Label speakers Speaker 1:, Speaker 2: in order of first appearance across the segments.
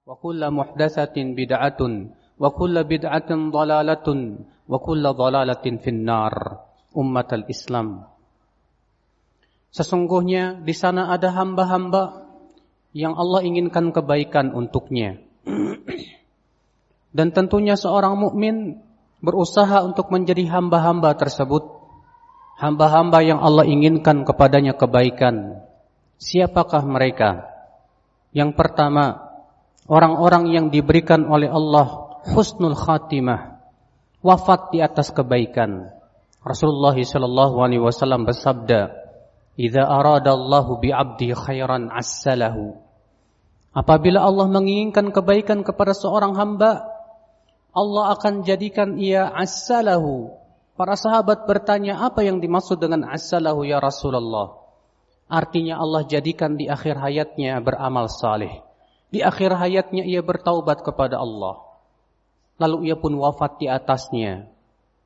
Speaker 1: وكل محدثة بدعة وكل بدعة ضلالة وكل ضلالة في النار أمة الإسلام. Sesungguhnya di sana ada hamba-hamba yang Allah inginkan kebaikan untuknya. Dan tentunya seorang mukmin berusaha untuk menjadi hamba-hamba tersebut, hamba-hamba yang Allah inginkan kepadanya kebaikan. Siapakah mereka? Yang pertama, orang-orang yang diberikan oleh Allah husnul khatimah, wafat di atas kebaikan. Rasulullah sallallahu alaihi wasallam bersabda, "Idza aradallahu bi'abdi khairan assalahu." Apabila Allah menginginkan kebaikan kepada seorang hamba, Allah akan jadikan ia assalahu. Para sahabat bertanya, apa yang dimaksud dengan assalahu ya Rasulullah? Artinya Allah jadikan di akhir hayatnya beramal saleh. Di akhir hayatnya ia bertaubat kepada Allah. Lalu ia pun wafat di atasnya.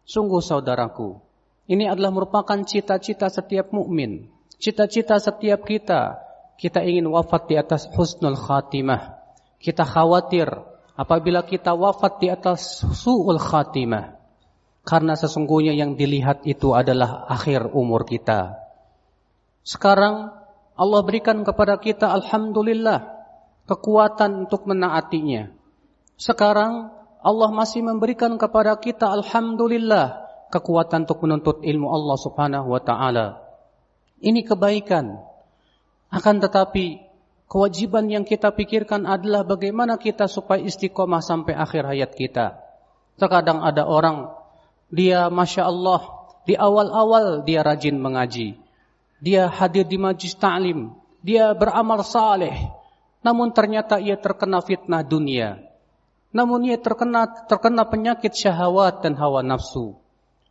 Speaker 1: Sungguh saudaraku, ini adalah merupakan cita-cita setiap mukmin, cita-cita setiap kita. Kita ingin wafat di atas husnul khatimah. Kita khawatir apabila kita wafat di atas su'ul khatimah. Karena sesungguhnya yang dilihat itu adalah akhir umur kita. Sekarang Allah berikan kepada kita alhamdulillah kekuatan untuk menaatinya. Sekarang Allah masih memberikan kepada kita alhamdulillah kekuatan untuk menuntut ilmu Allah Subhanahu wa taala. Ini kebaikan. Akan tetapi kewajiban yang kita pikirkan adalah bagaimana kita supaya istiqomah sampai akhir hayat kita. Terkadang ada orang, dia Masya Allah, di awal-awal dia rajin mengaji. Dia hadir di majlis ta'lim. Dia beramal saleh. Namun ternyata ia terkena fitnah dunia. Namun ia terkena penyakit syahwat dan hawa nafsu.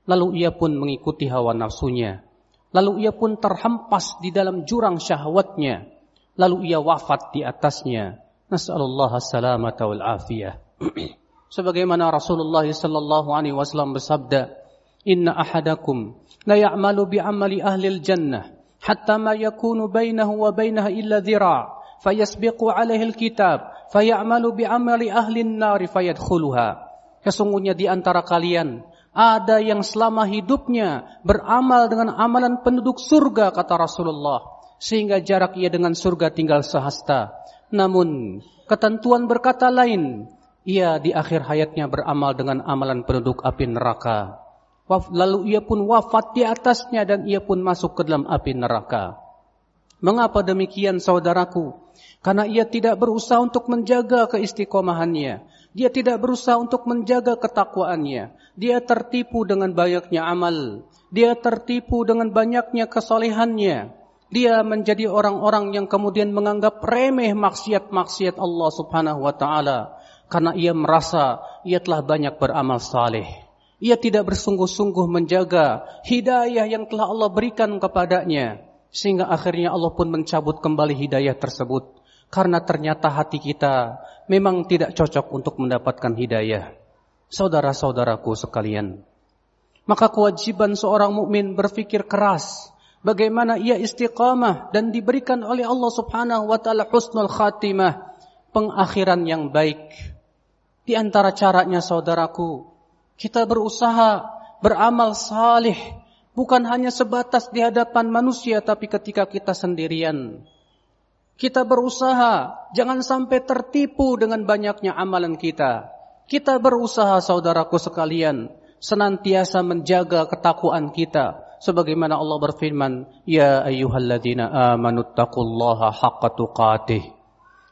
Speaker 1: Lalu ia pun mengikuti hawa nafsunya. Lalu ia pun terhempas di dalam jurang syahwatnya. Lalu ia wafat di atasnya. Nas'alullah as-salamata wal afiyah. Sebagaimana Rasulullah sallallahu alaihi wasallam bersabda, "Inna ahadakum la ya'malu bi'amali ahli al-jannah hatta ma yakunu bainahu wa bainaha illa dhira'." Fayasbiqu alaihi alkitab fayamalu bi'amali ahli an-nar fayadkhuluha. Sesungguhnya di antara kalian ada yang selama hidupnya beramal dengan amalan penduduk surga, kata Rasulullah, sehingga jarak ia dengan surga tinggal sehasta. Namun ketentuan berkata lain, ia di akhir hayatnya beramal dengan amalan penduduk api neraka. Lalu ia pun wafat di atasnya dan ia pun masuk ke dalam api neraka. Mengapa demikian saudaraku? Karena ia tidak berusaha untuk menjaga keistiqomahannya. Dia tidak berusaha untuk menjaga ketakwaannya. Dia tertipu dengan banyaknya amal. Dia tertipu dengan banyaknya kesolehannya. Dia menjadi orang-orang yang kemudian menganggap remeh maksiat-maksiat Allah Subhanahu wa taala. Karena ia merasa ia telah banyak beramal saleh. Ia tidak bersungguh-sungguh menjaga hidayah yang telah Allah berikan kepadanya. Sehingga akhirnya Allah pun mencabut kembali hidayah tersebut. Karena ternyata hati kita memang tidak cocok untuk mendapatkan hidayah. Saudara-saudaraku sekalian, maka kewajiban seorang mukmin berfikir keras bagaimana ia istiqamah dan diberikan oleh Allah Subhanahu wa taala husnul khatimah, pengakhiran yang baik. Di antara caranya saudaraku, kita berusaha beramal salih. Bukan hanya sebatas di hadapan manusia, tapi ketika kita sendirian. Kita berusaha, jangan sampai tertipu dengan banyaknya amalan kita. Kita berusaha, saudaraku sekalian, senantiasa menjaga ketakwaan kita. Sebagaimana Allah berfirman, "Ya ayyuhalladzina amanu taqullaha haqqa tuqatih,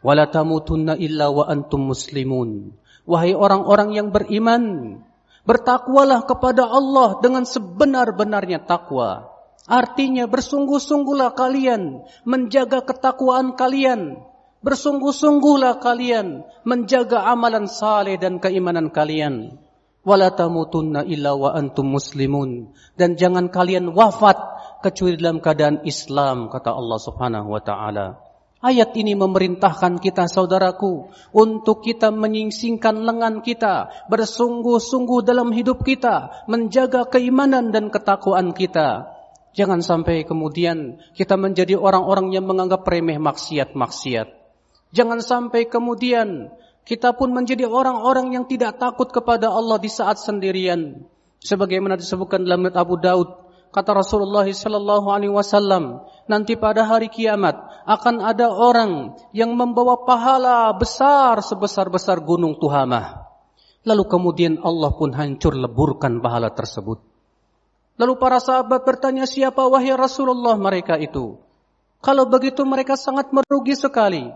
Speaker 1: wa la tamutunna illa wa antum muslimun." Wahai orang-orang yang beriman, bertakwalah kepada Allah dengan sebenar-benarnya takwa. Artinya bersungguh-sungguhlah kalian menjaga ketakwaan kalian. Bersungguh-sungguhlah kalian menjaga amalan saleh dan keimanan kalian. Wala tamutunna illa wa antum muslimun. Dan jangan kalian wafat kecuali dalam keadaan Islam, kata Allah Subhanahu wa taala. Ayat ini memerintahkan kita saudaraku untuk kita menyingsingkan lengan kita, bersungguh-sungguh dalam hidup kita, menjaga keimanan dan ketakwaan kita. Jangan sampai kemudian kita menjadi orang-orang yang menganggap remeh maksiat-maksiat. Jangan sampai kemudian kita pun menjadi orang-orang yang tidak takut kepada Allah di saat sendirian. Sebagaimana disebutkan dalam riwayat Abu Daud, kata Rasulullah sallallahu alaihi wasallam, nanti pada hari kiamat akan ada orang yang membawa pahala besar sebesar-besar gunung Tuhamah. Lalu kemudian Allah pun hancur leburkan pahala tersebut. Lalu para sahabat bertanya, siapa wahai Rasulullah mereka itu? Kalau begitu mereka sangat merugi sekali.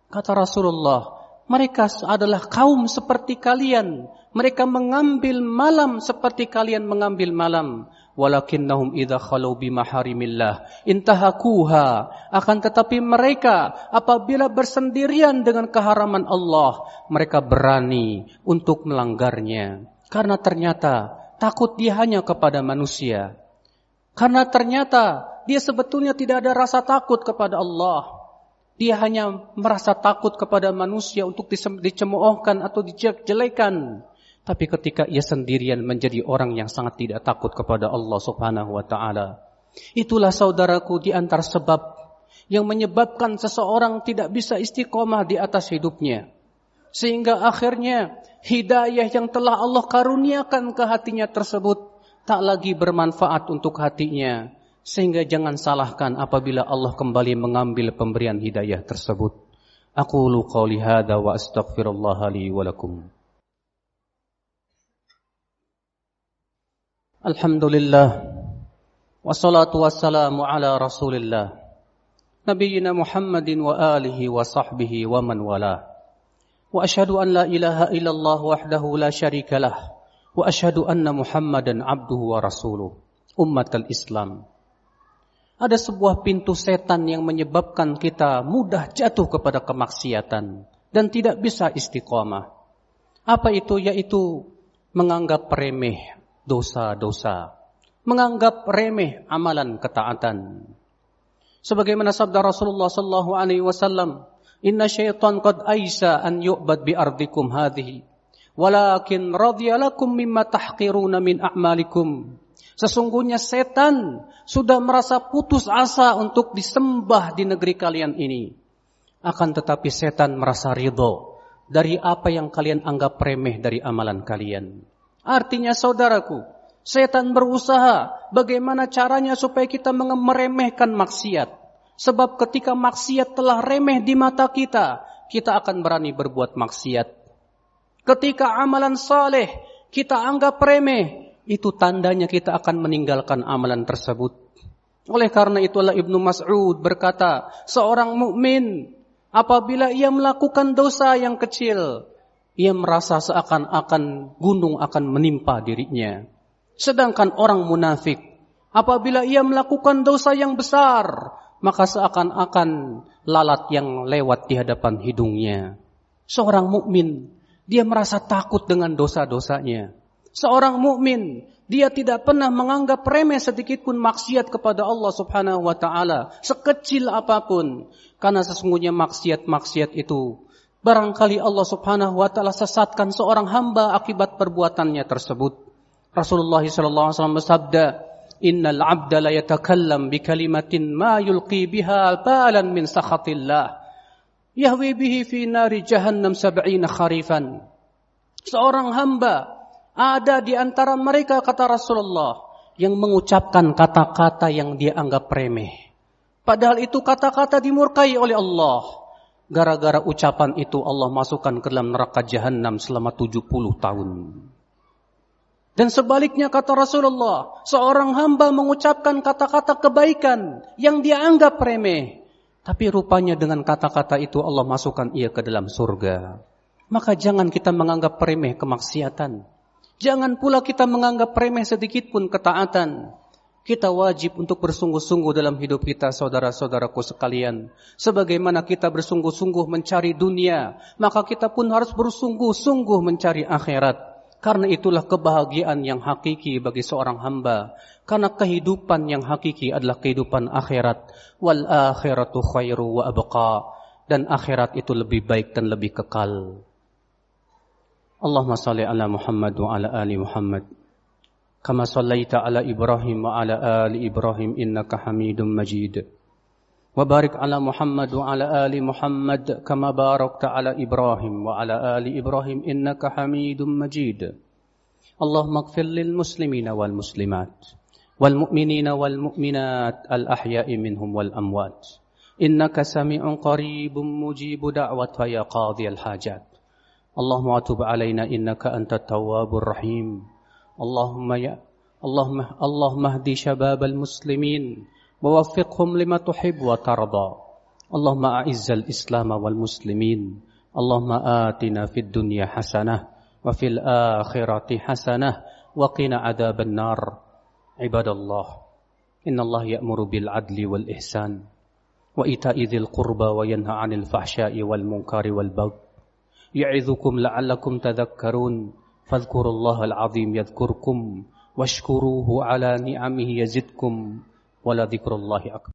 Speaker 1: Kata Rasulullah, mereka adalah kaum seperti kalian. Mereka mengambil malam seperti kalian mengambil malam. Walakinnahum idza khalu bimaharimillah intahakuha. Akan tetapi mereka apabila bersendirian dengan keharaman Allah, mereka berani untuk melanggarnya. Karena ternyata takut dia hanya kepada manusia. Karena ternyata dia sebetulnya tidak ada rasa takut kepada Allah. Dia hanya merasa takut kepada manusia untuk dicemoohkan atau dijelekan. Tapi ketika ia sendirian menjadi orang yang sangat tidak takut kepada Allah subhanahu wa ta'ala. Itulah saudaraku di antara sebab yang menyebabkan seseorang tidak bisa istiqomah di atas hidupnya. Sehingga akhirnya hidayah yang telah Allah karuniakan ke hatinya tersebut tak lagi bermanfaat untuk hatinya. Sehingga jangan salahkan apabila Allah kembali mengambil pemberian hidayah tersebut. Aqulu qawli hadza wa astaghfirullah li wa lakum. Alhamdulillah. Wassalatu wassalamu ala Rasulillah. Nabiyyina Muhammadin wa alihi wa sahbihi wa man wala. Wa asyhadu an la ilaha illallah wahdahu la syarika lah. Wa asyhadu anna Muhammadan abduhu wa rasuluh. Ummatul Islam. Ada sebuah pintu setan yang menyebabkan kita mudah jatuh kepada kemaksiatan dan tidak bisa istiqomah. Apa itu? Yaitu menganggap remeh dosa-dosa, menganggap remeh amalan ketaatan. Sebagaimana sabda Rasulullah sallallahu alaihi wasallam, "Inna syaitan qad aisa an yu'bad bi ardikum hadhihi, walakin radiya lakum mimma tahqiruna min a'malikum." Sesungguhnya setan sudah merasa putus asa untuk disembah di negeri kalian ini. Akan tetapi setan merasa ridho dari apa yang kalian anggap remeh dari amalan kalian. Artinya saudaraku, setan berusaha bagaimana caranya supaya kita meremehkan maksiat. Sebab ketika maksiat telah remeh di mata kita, kita akan berani berbuat maksiat. Ketika amalan saleh kita anggap remeh, itu tandanya kita akan meninggalkan amalan tersebut. Oleh karena itulah Ibnu Mas'ud berkata, seorang mukmin apabila ia melakukan dosa yang kecil, ia merasa seakan-akan gunung akan menimpa dirinya. Sedangkan orang munafik apabila ia melakukan dosa yang besar, maka seakan-akan lalat yang lewat di hadapan hidungnya. Seorang mukmin dia merasa takut dengan dosa-dosanya. Seorang mukmin dia tidak pernah menganggap remeh sedikit pun maksiat kepada Allah Subhanahu wa taala, sekecil apapun. Karena sesungguhnya maksiat itu barangkali Allah Subhanahu wa taala sesatkan seorang hamba akibat perbuatannya tersebut. Rasulullah sallallahu alaihi wasallam bersabda, "Innal 'abda la yatakallam bi kalimatin ma yulqi biha balan min sakhatillah, yahwi bihi fi nari jahannam 70 kharifan." Seorang hamba ada di antara mereka, kata Rasulullah, yang mengucapkan kata-kata yang dia anggap remeh. Padahal itu kata-kata dimurkai oleh Allah. Gara-gara ucapan itu Allah masukkan ke dalam neraka jahanam selama 70 tahun. Dan sebaliknya kata Rasulullah, seorang hamba mengucapkan kata-kata kebaikan yang dia anggap remeh. Tapi rupanya dengan kata-kata itu Allah masukkan ia ke dalam surga. Maka jangan kita menganggap remeh kemaksiatan. Jangan pula kita menganggap remeh sedikit pun ketaatan. Kita wajib untuk bersungguh-sungguh dalam hidup kita, saudara-saudaraku sekalian. Sebagaimana kita bersungguh-sungguh mencari dunia, maka kita pun harus bersungguh-sungguh mencari akhirat. Karena itulah kebahagiaan yang hakiki bagi seorang hamba. Karena kehidupan yang hakiki adalah kehidupan akhirat. Wal akhiratu khairu wa abqa. Dan akhirat itu lebih baik dan lebih kekal. Allahumma salli ala Muhammad wa ala ali Muhammad kama sallaita ala Ibrahim wa ala ali Ibrahim innaka Hamidum Majid وبارك على محمد وعلى آل محمد كما باركت على إبراهيم وعلى آل إبراهيم إنك حميد مجيد اللهم اغفر للمسلمين والمسلمات والمؤمنين والمؤمنات الأحياء منهم والأموات إنك سميع قريب مجيب دعوة يا قاضي الحاجات اللهم اتوب علينا إنك أنت التواب الرحيم اللهم اهدي شباب المسلمين ووفقهم لما تحب وترضى اللهم أعز الإسلام والمسلمين اللهم آتنا في الدنيا حسنة وفي الآخرة حسنة وقنا عذاب النار عباد الله إن الله يأمر بالعدل والإحسان وإيتاء ذي القربى وينهى عن الفحشاء والمنكر والبغي يعظكم لعلكم تذكرون فاذكروا الله العظيم يذكركم واشكروه على نعمه يزدكم ولذكر الله أكبر